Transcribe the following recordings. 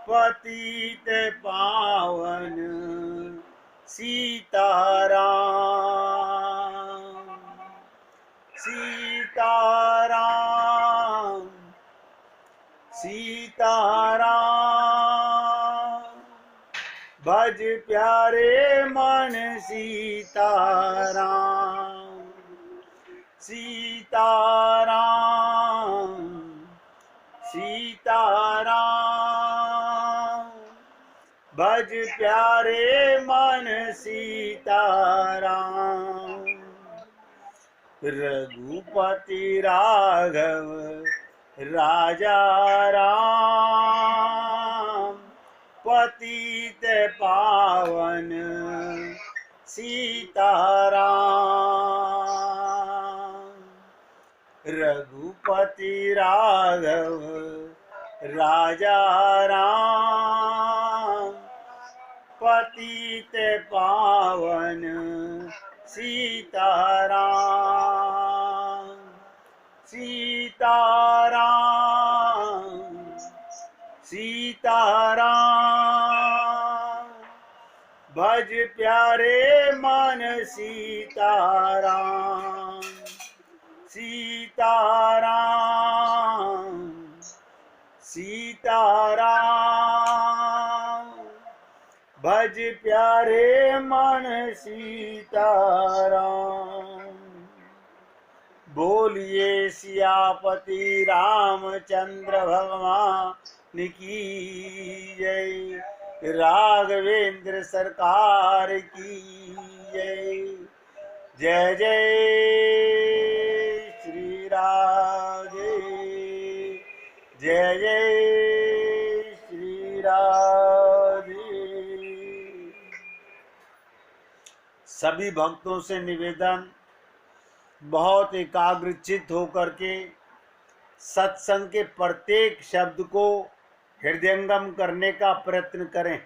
पतित पावन सीताराम सीताराम सीताराम। भज प्यारे मन सीताराम सीताराम सीताराम। भज प्यारे मन सीताराम। रघुपति राघव राजा राम पतित पावन सीताराम। रघुपति राघव राजा राम पतित पावन सीताराम सीताराम सीताराम। भज प्यारे मन सीताराम सीताराम सीताराम। भज प्यारे मन सीताराम। बोलिए सियापति रामचंद्र भगवान की जय। राघवेंद्र सरकार की जय। जय जय श्री राधे जय जय श्री राधे। सभी भक्तों से निवेदन, बहुत एकाग्रचित्त होकर के सत्संग के प्रत्येक शब्द को हृदयंगम करने का प्रयत्न करें।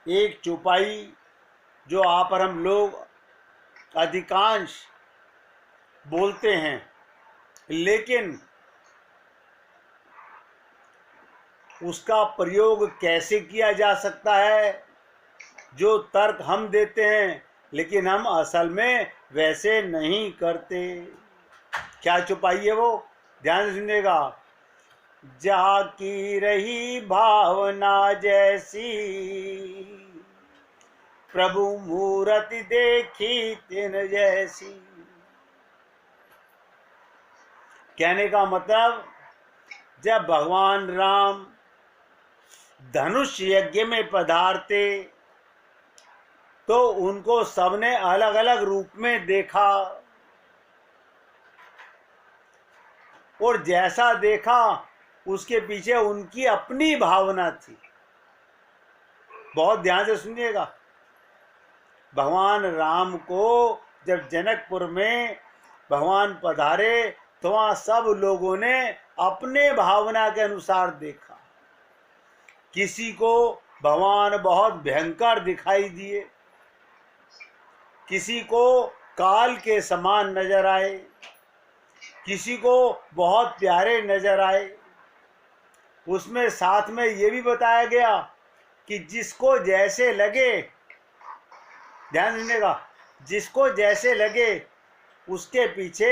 एक चौपाई जो आप और हम लोग अधिकांश बोलते हैं, लेकिन उसका प्रयोग कैसे किया जा सकता है, जो तर्क हम देते हैं लेकिन हम असल में वैसे नहीं करते। क्या चौपाई है वो, ध्यान से सुनिएगा। जाकी रही भावना जैसी, प्रभु मूरति देखी तिन जैसी। कहने का मतलब, जब भगवान राम धनुष यज्ञ में पधारते तो उनको सबने अलग अलग रूप में देखा, और जैसा देखा उसके पीछे उनकी अपनी भावना थी। बहुत ध्यान से सुनिएगा। भगवान राम को जब जनकपुर में भगवान पधारे तो वहाँ सब लोगों ने अपने भावना के अनुसार देखा। किसी को भगवान बहुत भयंकर दिखाई दिए, किसी को काल के समान नजर आए, किसी को बहुत प्यारे नजर आए। उसमें साथ में ये भी बताया गया कि जिसको जैसे लगे, ध्यान सुनिएगा, जिसको जैसे लगे उसके पीछे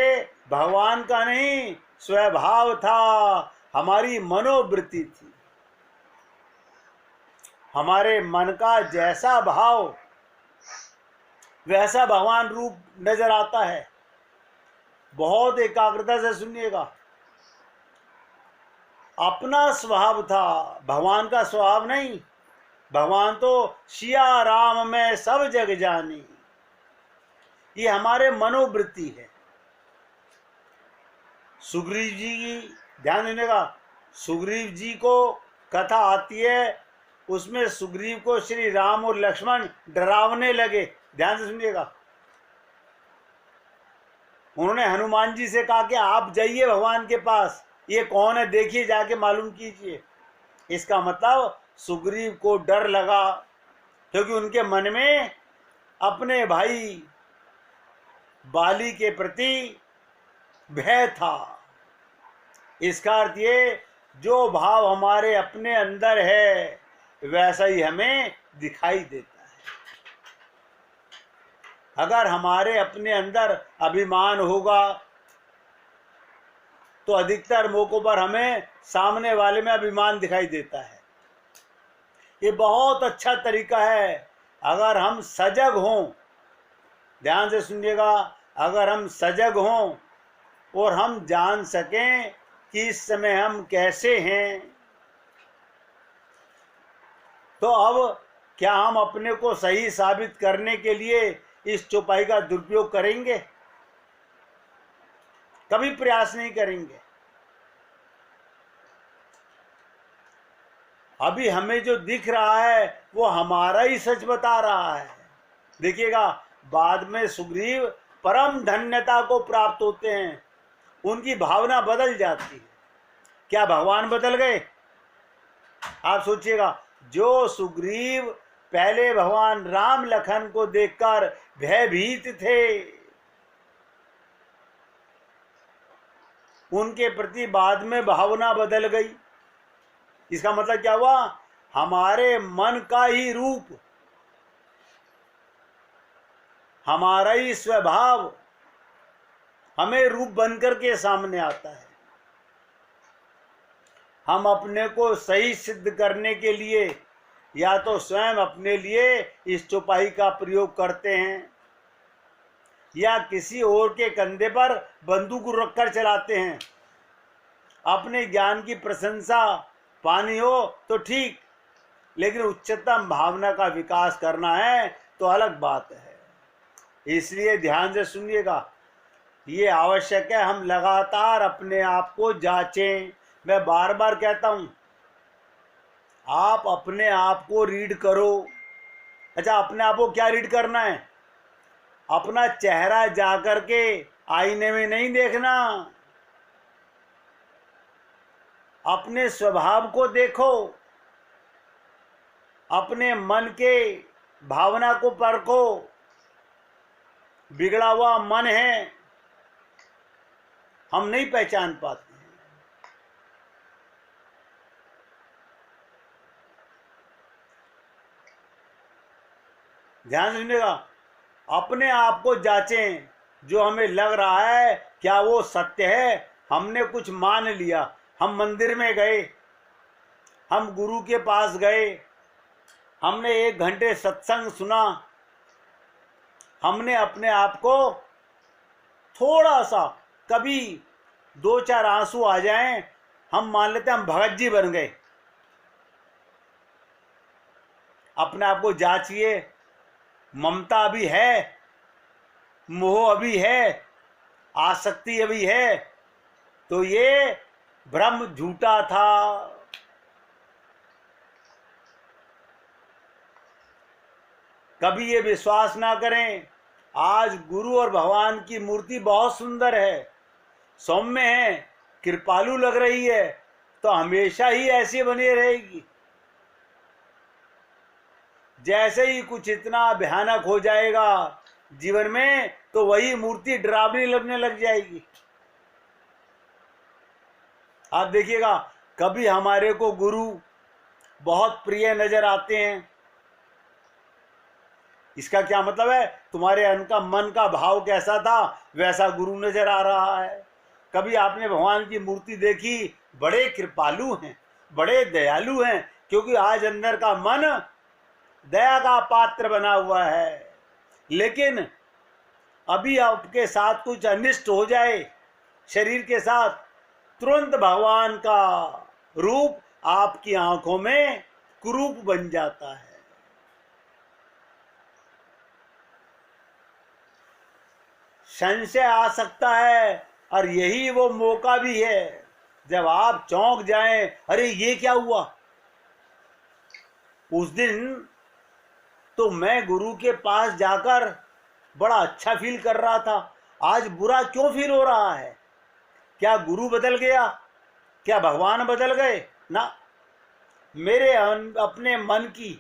भगवान का नहीं स्वभाव था, हमारी मनोवृत्ति थी। हमारे मन का जैसा भाव वैसा भगवान रूप नजर आता है। बहुत एकाग्रता से सुनिएगा। अपना स्वभाव था, भगवान का स्वभाव नहीं। भगवान तो सिया राम में सब जग जानी, ये हमारे मनोवृत्ति है। सुग्रीव जी की ध्यान देनेगा, सुग्रीव जी को कथा आती है, उसमें सुग्रीव को श्री राम और लक्ष्मण डरावने लगे। ध्यान से सुनिएगा। उन्होंने हनुमान जी से कहा कि आप जाइए भगवान के पास, ये कौन है देखिए, जाके मालूम कीजिए। इसका मतलब सुग्रीव को डर लगा, क्योंकि उनके मन में अपने भाई बाली के प्रति भय था। इसका अर्थ ये, जो भाव हमारे अपने अंदर है वैसा ही हमें दिखाई देता है। अगर हमारे अपने अंदर अभिमान होगा तो अधिकतर मौकों पर हमें सामने वाले में अभिमान दिखाई देता है। ये बहुत अच्छा तरीका है। अगर हम सजग हों, ध्यान से सुनिएगा, अगर हम सजग हों और हम जान सकें कि इस समय हम कैसे हैं, तो अब क्या हम अपने को सही साबित करने के लिए इस चौपाई का दुरुपयोग करेंगे? कभी प्रयास नहीं करेंगे। अभी हमें जो दिख रहा है वो हमारा ही सच बता रहा है। देखिएगा, बाद में सुग्रीव परम धन्यता को प्राप्त होते हैं, उनकी भावना बदल जाती है। क्या भगवान बदल गए? आप सोचिएगा, जो सुग्रीव पहले भगवान राम लखन को देखकर भयभीत थे, उनके प्रति बाद में भावना बदल गई। इसका मतलब क्या हुआ? हमारे मन का ही रूप, हमारा ही स्वभाव हमें रूप बनकर के सामने आता है। हम अपने को सही सिद्ध करने के लिए या तो स्वयं अपने लिए इस चौपाई का प्रयोग करते हैं या किसी और के कंधे पर बंदूक रखकर चलाते हैं। अपने ज्ञान की प्रशंसा पानी हो तो ठीक, लेकिन उच्चतम भावना का विकास करना है तो अलग बात है। इसलिए ध्यान से सुनिएगा, ये आवश्यक है हम लगातार अपने आप को जांचें। मैं बार बार कहता हूं, आप अपने आप को रीड करो। अच्छा, अपने आप को क्या रीड करना है? अपना चेहरा जाकर के आईने में नहीं देखना, अपने स्वभाव को देखो, अपने मन के भावना को परखो। बिगड़ा हुआ मन है, हम नहीं पहचान पाते। ध्यान सुनिएगा, अपने आप को जांचें। जो हमें लग रहा है क्या वो सत्य है? हमने कुछ मान लिया, हम मंदिर में गए, हम गुरु के पास गए, हमने 1 घंटे सत्संग सुना, हमने अपने आप को थोड़ा सा, कभी 2-4 आंसू आ जाएं, हम मान लेते हैं हम भगत जी बन गए। अपने आप को जांचिए, ममता अभी है, मोह अभी है, आसक्ति अभी है, तो ये भ्रम झूठा था। कभी ये विश्वास ना करें। आज गुरु और भगवान की मूर्ति बहुत सुंदर है, सौम्य है, कृपालु लग रही है, तो हमेशा ही ऐसी बनी रहेगी। जैसे ही कुछ इतना भयानक हो जाएगा जीवन में, तो वही मूर्ति डरावनी लगने लग जाएगी। आप देखिएगा, कभी हमारे को गुरु बहुत प्रिय नजर आते हैं, इसका क्या मतलब है? तुम्हारे मन का भाव कैसा था वैसा गुरु नजर आ रहा है। कभी आपने भगवान की मूर्ति देखी, बड़े कृपालु हैं, बड़े दयालु हैं, क्योंकि आज अंदर का मन दया का पात्र बना हुआ है। लेकिन अभी आपके साथ कुछ अनिष्ट हो जाए शरीर के साथ, तुरंत भगवान का रूप आपकी आंखों में कुरूप बन जाता है। संशय आ सकता है, और यही वो मौका भी है जब आप चौंक जाएं, अरे ये क्या हुआ? उस दिन तो मैं गुरु के पास जाकर बड़ा अच्छा फील कर रहा था, आज बुरा क्यों फील हो रहा है? क्या गुरु बदल गया? क्या भगवान बदल गए? ना, मेरे अपने मन की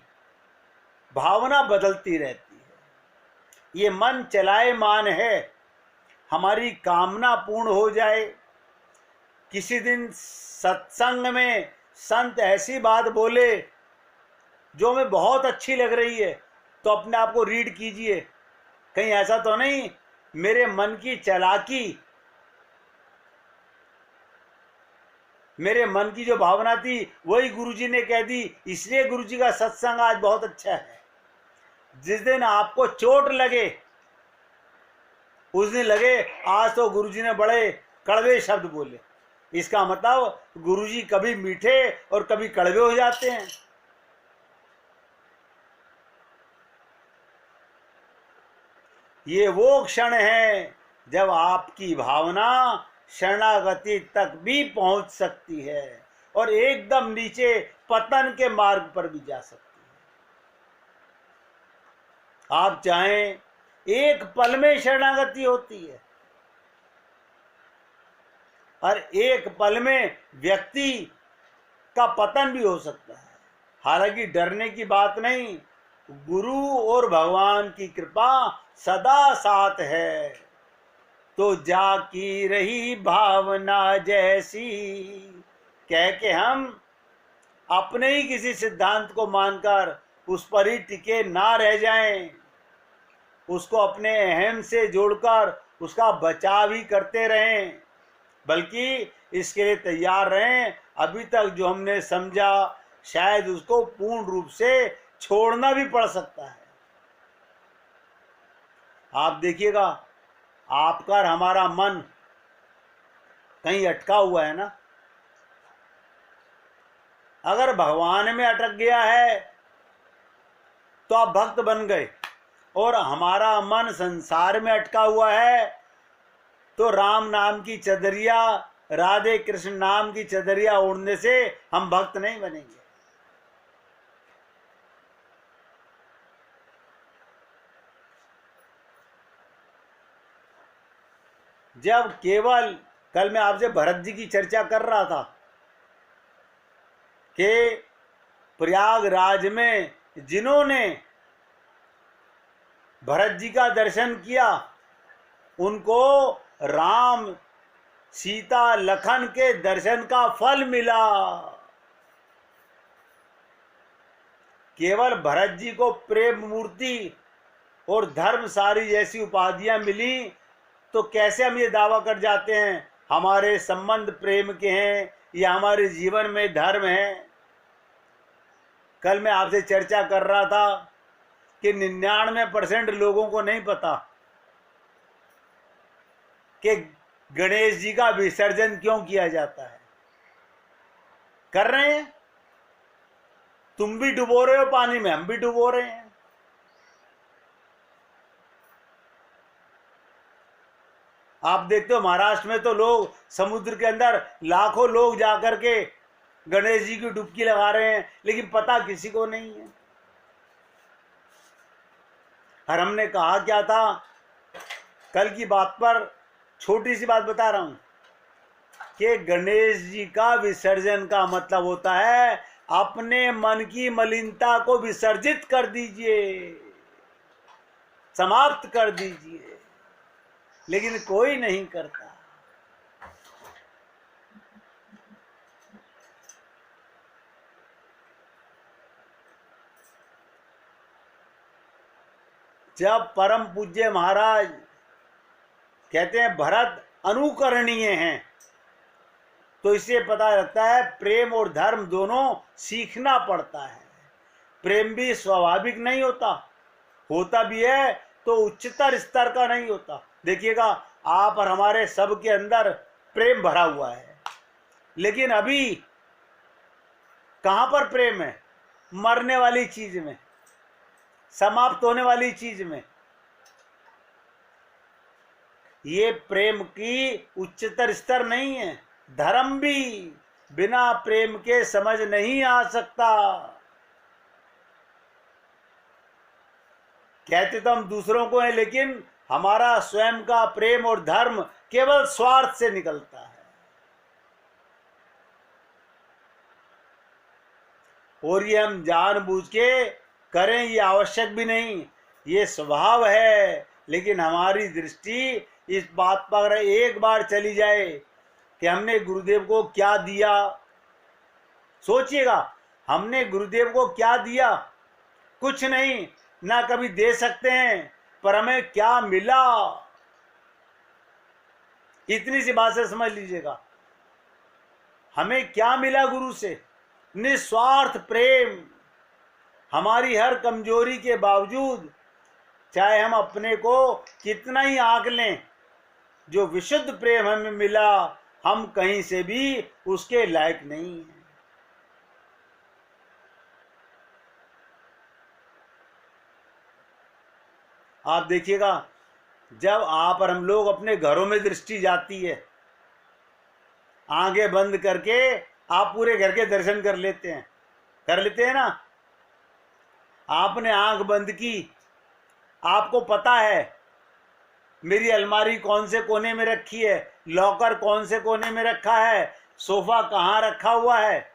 भावना बदलती रहती है। ये मन चलायमान है, हमारी कामना पूर्ण हो जाए, किसी दिन सत्संग में संत ऐसी बात बोले जो हमें बहुत अच्छी लग रही है, तो अपने आप को रीड कीजिए, कहीं ऐसा तो नहीं मेरे मन की चालाकी, मेरे मन की जो भावना थी वही गुरुजी ने कह दी, इसलिए गुरुजी का सत्संग आज बहुत अच्छा है। जिस दिन आपको चोट लगे उस दिन लगे आज तो गुरुजी ने बड़े कड़वे शब्द बोले। इसका मतलब गुरुजी कभी मीठे और कभी कड़वे हो जाते हैं। ये वो क्षण है जब आपकी भावना शरणागति तक भी पहुंच सकती है और एकदम नीचे पतन के मार्ग पर भी जा सकती है। आप चाहें एक पल में शरणागति होती है और एक पल में व्यक्ति का पतन भी हो सकता है। हालांकि डरने की बात नहीं, गुरु और भगवान की कृपा सदा साथ है। तो जाकी रही भावना जैसी कह के हम अपने ही किसी सिद्धांत को मानकर उस पर ही टिके ना रह जाएं, उसको अपने अहम से जोड़कर उसका बचाव ही करते रहें, बल्कि इसके लिए तैयार रहें अभी तक जो हमने समझा शायद उसको पूर्ण रूप से छोड़ना भी पड़ सकता है। आप देखिएगा आपका और हमारा मन कहीं अटका हुआ है ना। अगर भगवान में अटक गया है तो आप भक्त बन गए, और हमारा मन संसार में अटका हुआ है तो राम नाम की चदरिया, राधे कृष्ण नाम की चदरिया ओढ़ने से हम भक्त नहीं बनेंगे। जब केवल कल मैं आपसे भरत जी की चर्चा कर रहा था कि प्रयागराज में जिन्होंने भरत जी का दर्शन किया उनको राम सीता लखन के दर्शन का फल मिला। केवल भरत जी को प्रेम मूर्ति और धर्मसारी जैसी उपाधियां मिली तो कैसे हम ये दावा कर जाते हैं हमारे संबंध प्रेम के हैं या हमारे जीवन में धर्म है। कल मैं आपसे चर्चा कर रहा था कि 99% लोगों को नहीं पता कि गणेश जी का विसर्जन क्यों किया जाता है। कर रहे हैं, तुम भी डुबो रहे हो पानी में, हम भी डुबो रहे हैं। आप देखते हो महाराष्ट्र में तो लोग समुद्र के अंदर लाखों लोग जाकर के गणेश जी की डुबकी लगा रहे हैं, लेकिन पता किसी को नहीं है। और हमने कहा क्या था कल की बात पर, छोटी सी बात बता रहा हूं कि गणेश जी का विसर्जन का मतलब होता है अपने मन की मलिनता को विसर्जित कर दीजिए, समाप्त कर दीजिए, लेकिन कोई नहीं करता। जब परम पूज्य महाराज कहते हैं भरत अनुकरणीय हैं, तो इससे पता लगता है प्रेम और धर्म दोनों सीखना पड़ता है। प्रेम भी स्वाभाविक नहीं होता, होता भी है तो उच्चतर स्तर का नहीं होता। देखिएगा आप और हमारे सब के अंदर प्रेम भरा हुआ है, लेकिन अभी कहां पर प्रेम है? मरने वाली चीज में, समाप्त होने वाली चीज में। ये प्रेम की उच्चतर स्तर नहीं है। धर्म भी बिना प्रेम के समझ नहीं आ सकता। कहते तो हम दूसरों को हैं, लेकिन हमारा स्वयं का प्रेम और धर्म केवल स्वार्थ से निकलता है। और ये हम जानबूझ के करें ये आवश्यक भी नहीं, ये स्वभाव है। लेकिन हमारी दृष्टि इस बात पर एक बार चली जाए कि हमने गुरुदेव को क्या दिया। सोचिएगा, हमने गुरुदेव को क्या दिया? कुछ नहीं, ना कभी दे सकते हैं, पर हमें क्या मिला, इतनी सी बात से समझ लीजिएगा। हमें क्या मिला गुरु से? निस्वार्थ प्रेम। हमारी हर कमजोरी के बावजूद, चाहे हम अपने को कितना ही आंक लें, जो विशुद्ध प्रेम हमें मिला, हम कहीं से भी उसके लायक नहीं हैं। आप देखिएगा, जब आप और हम लोग अपने घरों में दृष्टि जाती है, आंखें बंद करके आप पूरे घर के दर्शन कर लेते हैं ना। आपने आंख बंद की, आपको पता है मेरी अलमारी कौन से कोने में रखी है, लॉकर कौन से कोने में रखा है, सोफा कहाँ रखा हुआ है।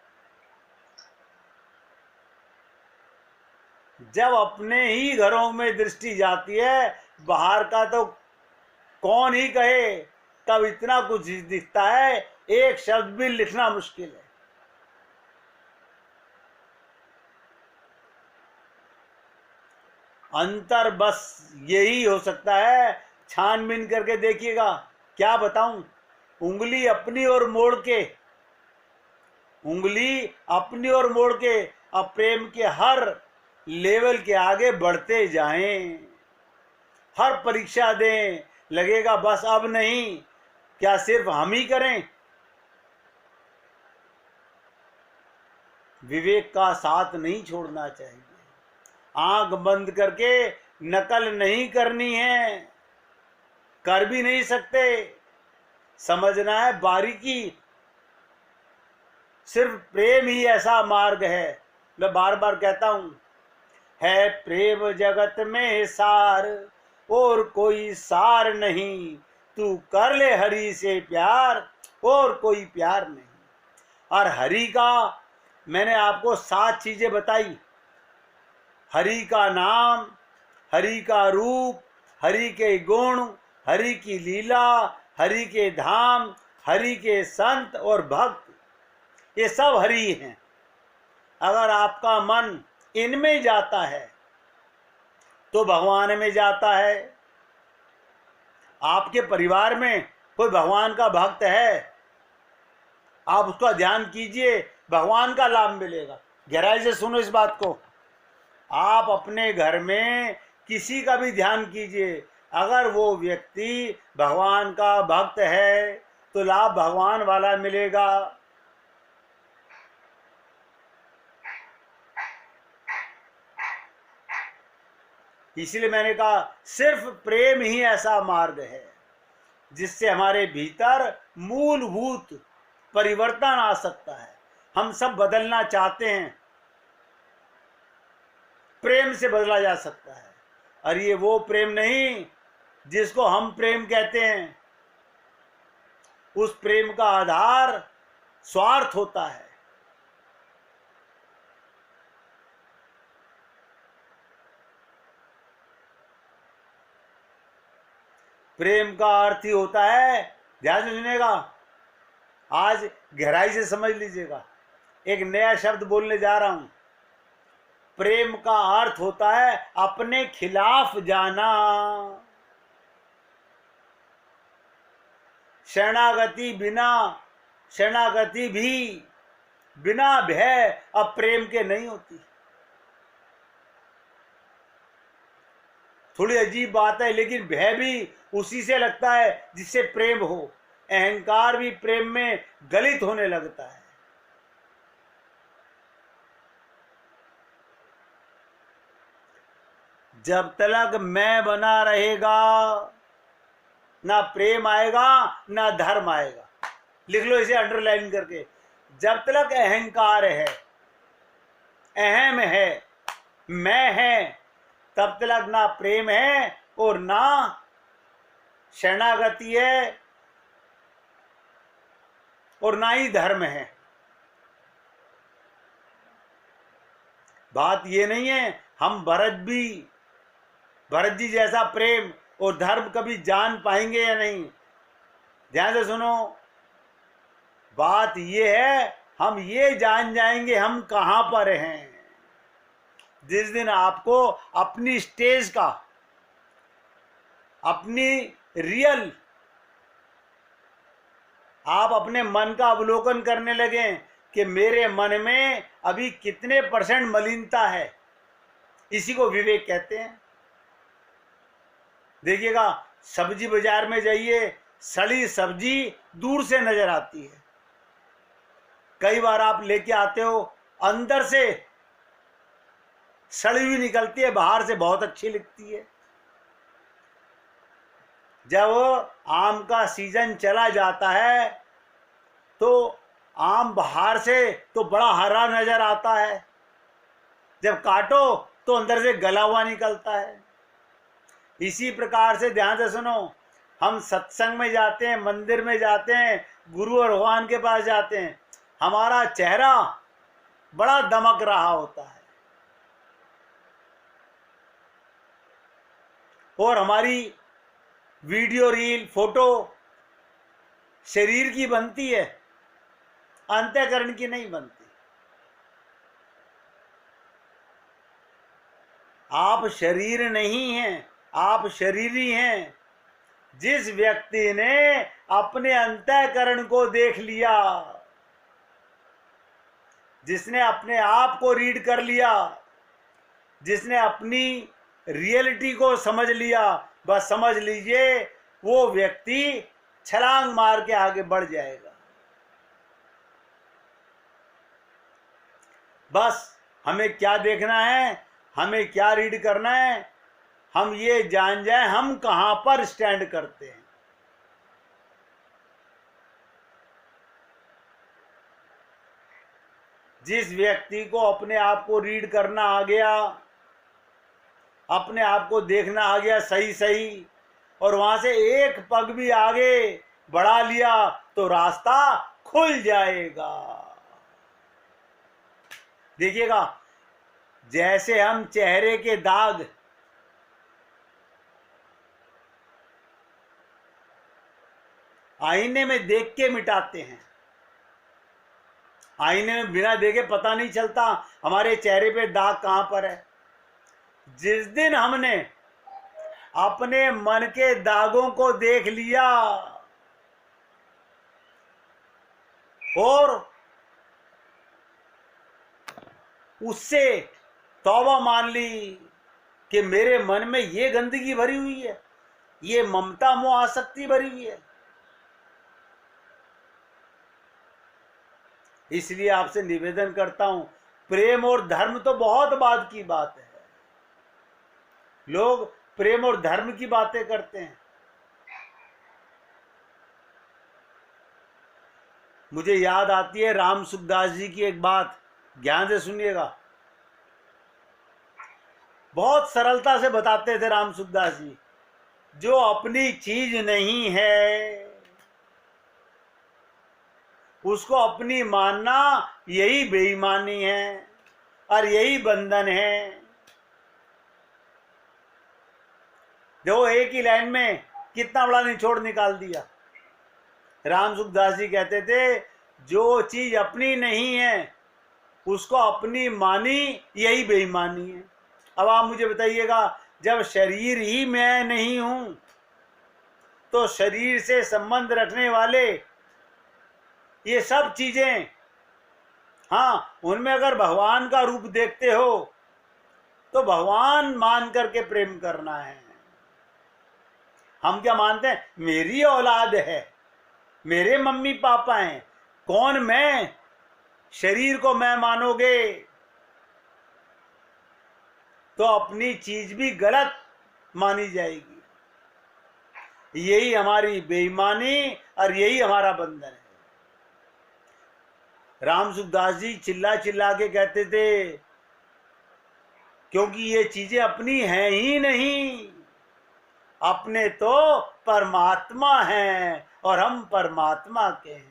जब अपने ही घरों में दृष्टि जाती है, बाहर का तो कौन ही कहे, तब इतना कुछ दिखता है, एक शब्द भी लिखना मुश्किल है। अंतर बस यही हो सकता है, छानबीन करके देखिएगा। क्या बताऊं, उंगली अपनी ओर मोड़ के अब प्रेम के हर लेवल के आगे बढ़ते जाएं, हर परीक्षा दें। लगेगा बस अब नहीं, क्या सिर्फ हम ही करें? विवेक का साथ नहीं छोड़ना चाहिए। आंख बंद करके नकल नहीं करनी है, कर भी नहीं सकते। समझना है बारीकी। सिर्फ प्रेम ही ऐसा मार्ग है। मैं बार बार कहता हूं, है प्रेम जगत में सार, और कोई सार नहीं। तू कर ले हरि से प्यार, और कोई प्यार नहीं। और हरि का मैंने आपको 7 चीजें बताई। हरि का नाम, हरि का रूप, हरि के गुण, हरि की लीला, हरि के धाम, हरि के संत और भक्त, ये सब हरि हैं। अगर आपका मन इनमें जाता है तो भगवान में जाता है। आपके परिवार में कोई भगवान का भक्त है, आप उसका ध्यान कीजिए, भगवान का लाभ मिलेगा। गहराई से सुनो इस बात को। आप अपने घर में किसी का भी ध्यान कीजिए, अगर वो व्यक्ति भगवान का भक्त है तो लाभ भगवान वाला मिलेगा। इसलिए मैंने कहा, सिर्फ प्रेम ही ऐसा मार्ग है जिससे हमारे भीतर मूलभूत परिवर्तन आ सकता है। हम सब बदलना चाहते हैं, प्रेम से बदला जा सकता है। और ये वो प्रेम नहीं जिसको हम प्रेम कहते हैं। उस प्रेम का आधार स्वार्थ होता है। प्रेम का अर्थ ही होता है, ध्यान से सुनिएगा, आज गहराई से समझ लीजिएगा, एक नया शब्द बोलने जा रहा हूं। प्रेम का अर्थ होता है अपने खिलाफ जाना। शरणागति भी बिना भय अब प्रेम के नहीं होती। थोड़ी अजीब बात है, लेकिन भय भी उसी से लगता है जिससे प्रेम हो। अहंकार भी प्रेम में गलित होने लगता है। जब तक मैं बना रहेगा, ना प्रेम आएगा ना धर्म आएगा। लिख लो इसे अंडरलाइन करके। जब तक अहंकार है, अहम है, मैं है, तब तक ना प्रेम है और ना शरणागति है और ना ही धर्म है। बात ये नहीं है हम भरत जी जैसा प्रेम और धर्म कभी जान पाएंगे या नहीं। ध्यान से सुनो, बात ये है, हम ये जान जाएंगे हम कहां पर हैं जिस दिन आपको अपनी स्टेज का, अपनी रियल, आप अपने मन का अवलोकन करने लगे कि मेरे मन में अभी कितने % मलिनता है। इसी को विवेक कहते हैं। देखिएगा, सब्जी बाजार में जाइए, सड़ी सब्जी दूर से नजर आती है। कई बार आप लेके आते हो, अंदर से सड़ी हुई निकलती है, बाहर से बहुत अच्छी लगती है। जब आम का सीजन चला जाता है तो आम बाहर से तो बड़ा हरा नजर आता है, जब काटो तो अंदर से गला हुआ निकलता है। इसी प्रकार से ध्यान से सुनो, हम सत्संग में जाते हैं, मंदिर में जाते हैं, गुरु और भगवान के पास जाते हैं, हमारा चेहरा बड़ा दमक रहा होता है और हमारी वीडियो, रील, फोटो शरीर की बनती है, अंतःकरण की नहीं बनती। आप शरीर नहीं हैं, आप शरीरी हैं। जिस व्यक्ति ने अपने अंतःकरण को देख लिया, जिसने अपने आप को रीड कर लिया, जिसने अपनी रियलिटी को समझ लिया, बस समझ लीजिए वो व्यक्ति छलांग मार के आगे बढ़ जाएगा। बस हमें क्या देखना है, हमें क्या रीड करना है, हम ये जान जाए हम कहां पर स्टैंड करते हैं। जिस व्यक्ति को अपने आप को रीड करना आ गया, अपने आप को देखना आ गया सही सही, और वहां से एक पग भी आगे बढ़ा लिया तो रास्ता खुल जाएगा। देखिएगा, जैसे हम चेहरे के दाग आईने में देख के मिटाते हैं, आईने में बिना देखे पता नहीं चलता हमारे चेहरे पे दाग कहां पर है। जिस दिन हमने अपने मन के दागों को देख लिया और उससे तौबा मान ली कि मेरे मन में ये गंदगी भरी हुई है, ये ममता मोह आसक्ति भरी हुई है, इसलिए आपसे निवेदन करता हूं, प्रेम और धर्म तो बहुत बाद की बात है। लोग प्रेम और धर्म की बातें करते हैं। मुझे याद आती है राम सुखदास जी की एक बात, ध्यान से सुनिएगा। बहुत सरलता से बताते थे राम सुखदास जी, जो अपनी चीज नहीं है उसको अपनी मानना यही बेईमानी है और यही बंधन है। जो एक ही लाइन में कितना बड़ा निचोड़ निकाल दिया। राम सुखदास जी कहते थे, जो चीज अपनी नहीं है उसको अपनी मानी यही बेईमानी है। अब आप मुझे बताइएगा, जब शरीर ही मैं नहीं हूं तो शरीर से संबंध रखने वाले ये सब चीजें, हाँ, उनमें अगर भगवान का रूप देखते हो तो भगवान मान करके प्रेम करना है। हम क्या मानते हैं, मेरी औलाद है, मेरे मम्मी पापा हैं, कौन मैं, शरीर को मैं मानोगे तो अपनी चीज भी गलत मानी जाएगी। यही हमारी बेईमानी और यही हमारा बंधन है। राम सुखदास जी चिल्ला चिल्ला के कहते थे, क्योंकि ये चीजें अपनी हैं ही नहीं, अपने तो परमात्मा हैं और हम परमात्मा के हैं।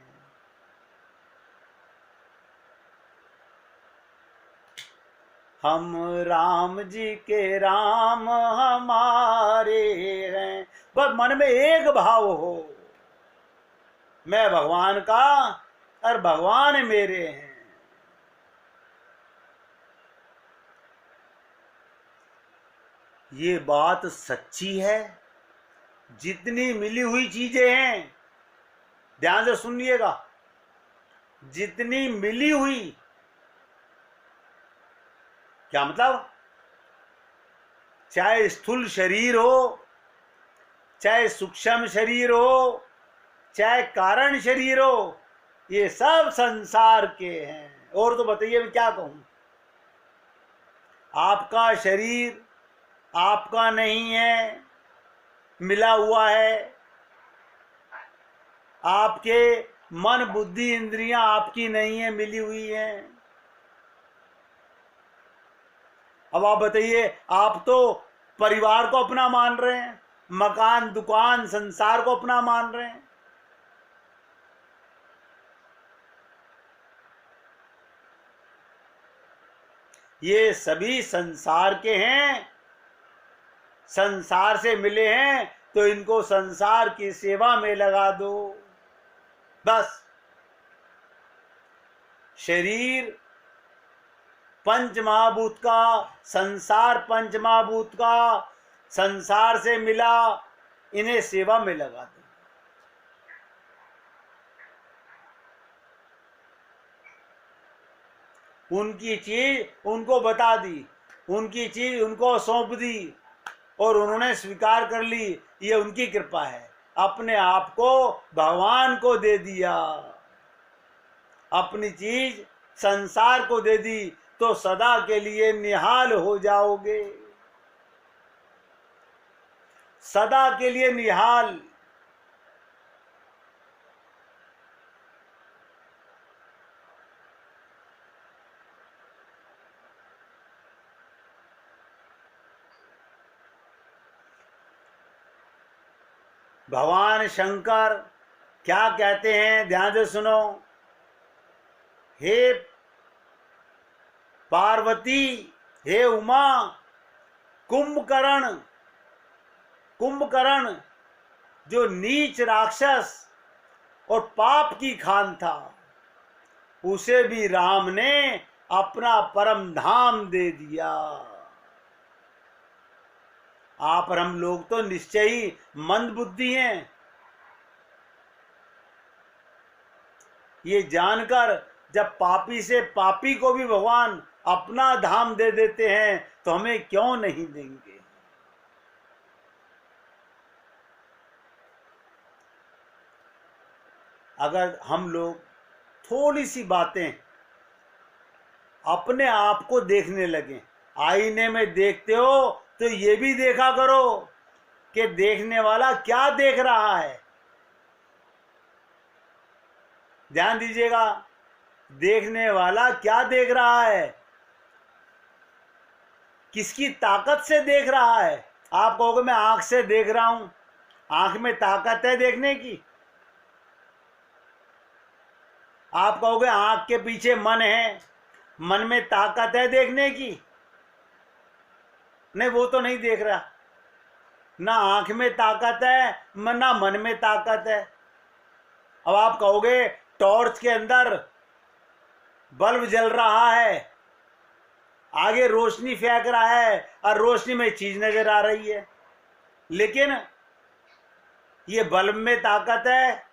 हम राम जी के राम हमारे हैं। बस मन में एक भाव हो, मैं भगवान का और भगवान मेरे हैं। ये बात सच्ची है। जितनी मिली हुई चीजें हैं, ध्यान से सुनिएगा, जितनी मिली हुई, क्या मतलब, चाहे स्थूल शरीर हो, चाहे सूक्ष्म शरीर हो, चाहे कारण शरीर हो, ये सब संसार के हैं। और तो बताइए मैं क्या कहूं। आपका शरीर आपका नहीं है, मिला हुआ है। आपके मन बुद्धि इंद्रियां आपकी नहीं है, मिली हुई हैं। अब आप बताइए, आप तो परिवार को अपना मान रहे हैं, मकान दुकान संसार को अपना मान रहे हैं। ये सभी संसार के हैं, संसार से मिले हैं, तो इनको संसार की सेवा में लगा दो बस। शरीर पंच महाभूत का, संसार पंच महाभूत का, संसार से मिला, इन्हें सेवा में लगा दो। उनकी चीज उनको बता दी, उनकी चीज उनको सौंप दी और उन्होंने स्वीकार कर ली। ये उनकी कृपा है। अपने आप को भगवान को दे दिया, अपनी चीज संसार को दे दी, तो सदा के लिए निहाल हो जाओगे, सदा के लिए निहाल। भगवान शंकर क्या कहते हैं, ध्यान से सुनो। हे पार्वती, हे उमा, कुंभकर्ण, कुंभकर्ण जो नीच राक्षस और पाप की खान था, उसे भी राम ने अपना परम धाम दे दिया। आप और हम लोग तो निश्चय ही मंद बुद्धि हैं। ये जानकर जब पापी से पापी को भी भगवान अपना धाम दे देते हैं, तो हमें क्यों नहीं देंगे। अगर हम लोग थोड़ी सी बातें अपने आप को देखने लगे, आईने में देखते हो तो ये भी देखा करो कि देखने वाला क्या देख रहा है। ध्यान दीजिएगा, देखने वाला क्या देख रहा है, किसकी ताकत से देख रहा है। आप कहोगे मैं आंख से देख रहा हूं, आंख में ताकत है देखने की। आप कहोगे आंख के पीछे मन है, मन में ताकत है देखने की। नहीं, वो तो नहीं देख रहा, ना आंख में ताकत है ना मन में ताकत है। अब आप कहोगे टॉर्च के अंदर बल्ब जल रहा है, आगे रोशनी फेंक रहा है और रोशनी में चीज नजर आ रही है, लेकिन ये बल्ब में ताकत है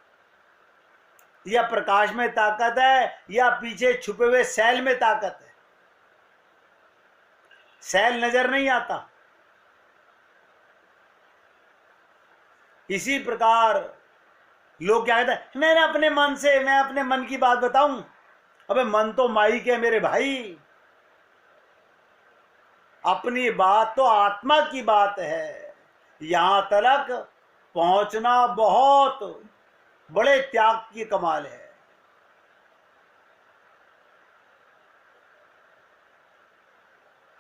या प्रकाश में ताकत है या पीछे छुपे हुए सेल में ताकत है। सेल नजर नहीं आता। इसी प्रकार लोग क्या कहते हैं, मैंने अपने मन से, मैं अपने मन की बात बताऊं। अबे मन तो माइक है मेरे भाई, अपनी बात तो आत्मा की बात है। यहां तक पहुंचना बहुत बड़े त्याग की कमाल है।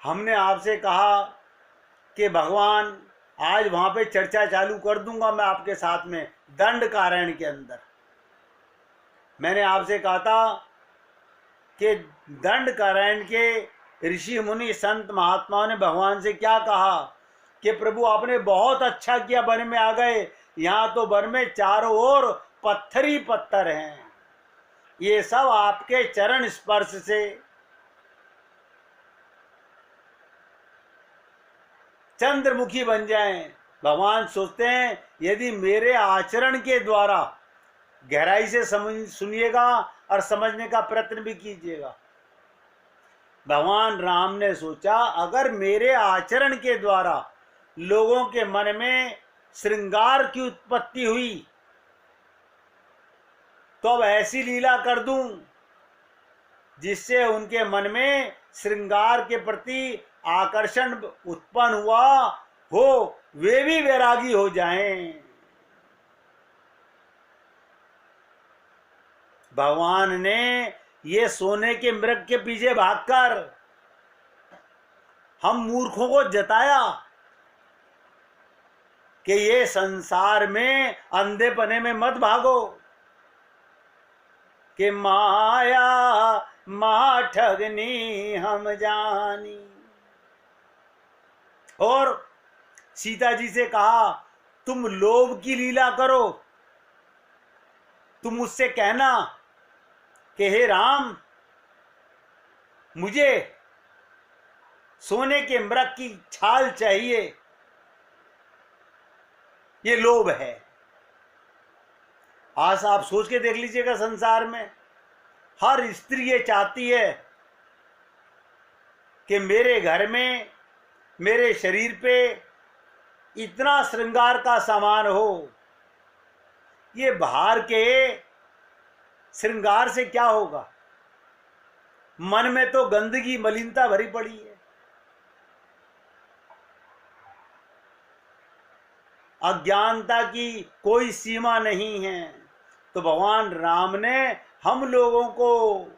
हमने आपसे कहा कि भगवान, आज वहां पे चर्चा चालू कर दूंगा मैं आपके साथ में दंडकारण्य के अंदर। मैंने आपसे कहा था कि दंडकारण्य के ऋषि मुनि संत महात्माओं ने भगवान से क्या कहा कि प्रभु आपने बहुत अच्छा किया, वन में आ गए। यहाँ तो वन में चारों ओर पत्थर ही पत्थर हैं, ये सब आपके चरण स्पर्श से चंद्रमुखी बन जाएं। भगवान सोचते हैं यदि मेरे आचरण के द्वारा, गहराई से सुनिएगा और समझने का प्रयत्न भी कीजिएगा। भगवान राम ने सोचा अगर मेरे आचरण के द्वारा लोगों के मन में श्रृंगार की उत्पत्ति हुई तो अब ऐसी लीला कर दूं जिससे उनके मन में श्रृंगार के प्रति आकर्षण उत्पन्न हुआ हो, वे भी वैरागी हो जाएं। भगवान ने ये सोने के मृग के पीछे भागकर हम मूर्खों को जताया कि ये संसार में अंधेपने में मत भागो, कि माया मा ठगनी हम जानी। और सीता जी से कहा तुम लोभ की लीला करो, तुम मुझसे कहना कि हे राम मुझे सोने के मृग की छाल चाहिए, ये लोभ है। आज आप सोच के देख लीजिएगा, संसार में हर स्त्री ये चाहती है कि मेरे घर में, मेरे शरीर पे इतना श्रृंगार का सामान हो। ये बाहर के श्रृंगार से क्या होगा, मन में तो गंदगी मलिनता भरी पड़ी है। अज्ञानता की कोई सीमा नहीं है। तो भगवान राम ने हम लोगों को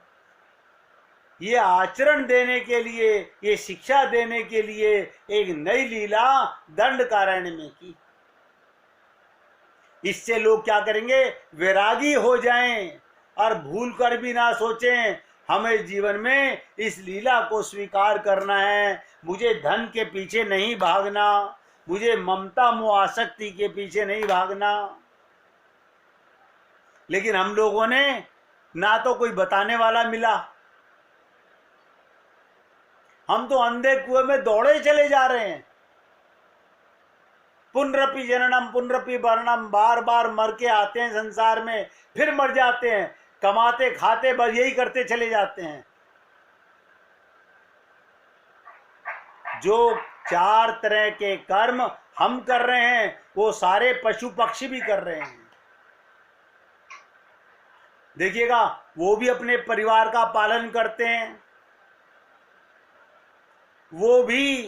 ये आचरण देने के लिए, ये शिक्षा देने के लिए एक नई लीला दंडकारण्य में की। इससे लोग क्या करेंगे, वैरागी हो जाएं और भूल कर भी ना सोचें हमें जीवन में इस लीला को स्वीकार करना है। मुझे धन के पीछे नहीं भागना, मुझे ममता मोह आसक्ति के पीछे नहीं भागना। लेकिन हम लोगों ने ना तो कोई बताने वाला मिला, हम तो अंधे कुएं में दौड़े चले जा रहे हैं। पुनरपि जननम पुनरपि मरणम, बार बार मर के आते हैं संसार में, फिर मर जाते हैं, कमाते खाते बस यही करते चले जाते हैं। जो चार तरह के कर्म हम कर रहे हैं वो सारे पशु पक्षी भी कर रहे हैं। देखिएगा, वो भी अपने परिवार का पालन करते हैं, वो भी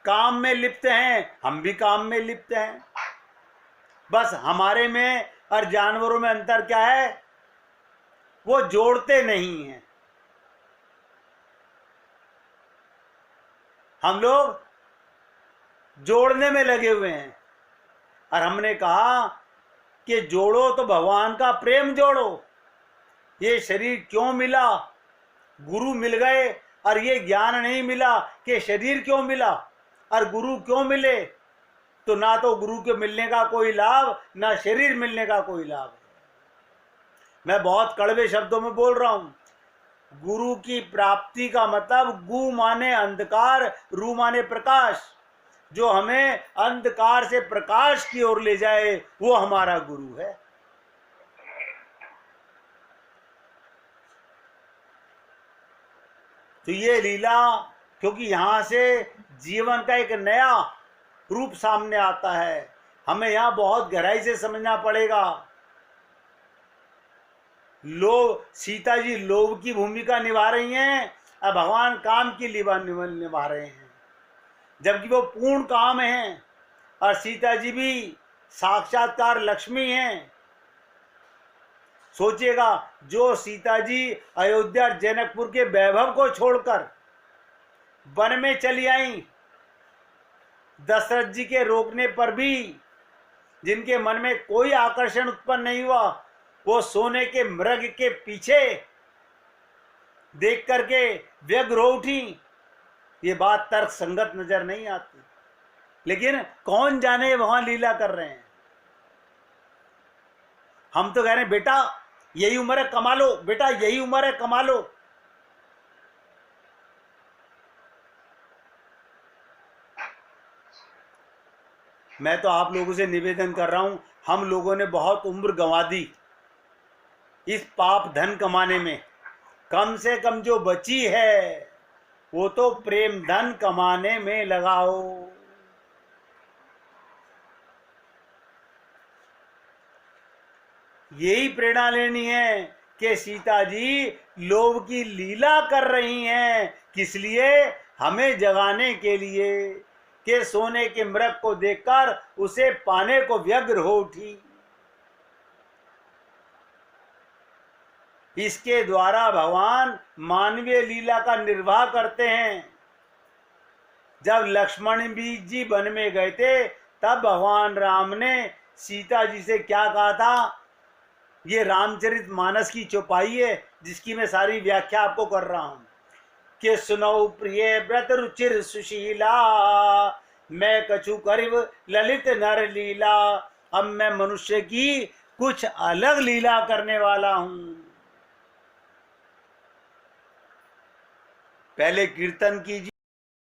काम में लिप्त हैं, हम भी काम में लिप्त हैं। बस हमारे में और जानवरों में अंतर क्या है, वो जोड़ते नहीं हैं। हम लोग जोड़ने में लगे हुए हैं। और हमने कहा कि जोड़ो तो भगवान का प्रेम जोड़ो। ये शरीर क्यों मिला, गुरु मिल गए, और ये ज्ञान नहीं मिला कि शरीर क्यों मिला और गुरु क्यों मिले, तो ना तो गुरु के मिलने का कोई लाभ, ना शरीर मिलने का कोई लाभ। मैं बहुत कड़वे शब्दों में बोल रहा हूं। गुरु की प्राप्ति का मतलब गु माने अंधकार, रू माने प्रकाश। जो हमें अंधकार से प्रकाश की ओर ले जाए वो हमारा गुरु है। तो ये लीला, क्योंकि यहां से जीवन का एक नया रूप सामने आता है, हमें यहां बहुत गहराई से समझना पड़ेगा। लोग, सीता जी लोभ की भूमिका निभा रही हैं और भगवान काम की निभा रहे हैं, जबकि वो पूर्ण काम हैं। और सीता जी भी साक्षात्कार लक्ष्मी हैं। सोचिएगा, जो सीता जी अयोध्या जनकपुर के वैभव को छोड़कर वन में चली आई, दशरथ जी के रोकने पर भी जिनके मन में कोई आकर्षण उत्पन्न नहीं हुआ, वो सोने के मृग के पीछे देख करके व्यग्र हो उठी। ये बात तर्क संगत नजर नहीं आती, लेकिन कौन जाने वहां लीला कर रहे हैं। हम तो कह रहे हैं बेटा यही उम्र है, कमा लो बेटा, यही उम्र है, कमा लो। मैं तो आप लोगों से निवेदन कर रहा हूं, हम लोगों ने बहुत उम्र गंवा दी इस पाप धन कमाने में। कम से कम जो बची है वो तो प्रेम धन कमाने में लगाओ। यही प्रेरणा लेनी है कि सीता जी लोभ की लीला कर रही हैं, किस लिए? हमें जगाने के लिए कि सोने के मृग को देखकर उसे पाने को व्यग्र हो उठी। इसके द्वारा भगवान मानवीय लीला का निर्वाह करते हैं। जब लक्ष्मण जी वन में गए थे तब भगवान राम ने सीता जी से क्या कहा था? ये रामचरितमानस की चौपाई है जिसकी मैं सारी व्याख्या आपको कर रहा हूं कि सुनो प्रिय व्रत रुचिर सुशीला, मैं कछु करिब ललित नर लीला। अब मैं मनुष्य की कुछ अलग लीला करने वाला हूं। पहले कीर्तन कीजिए।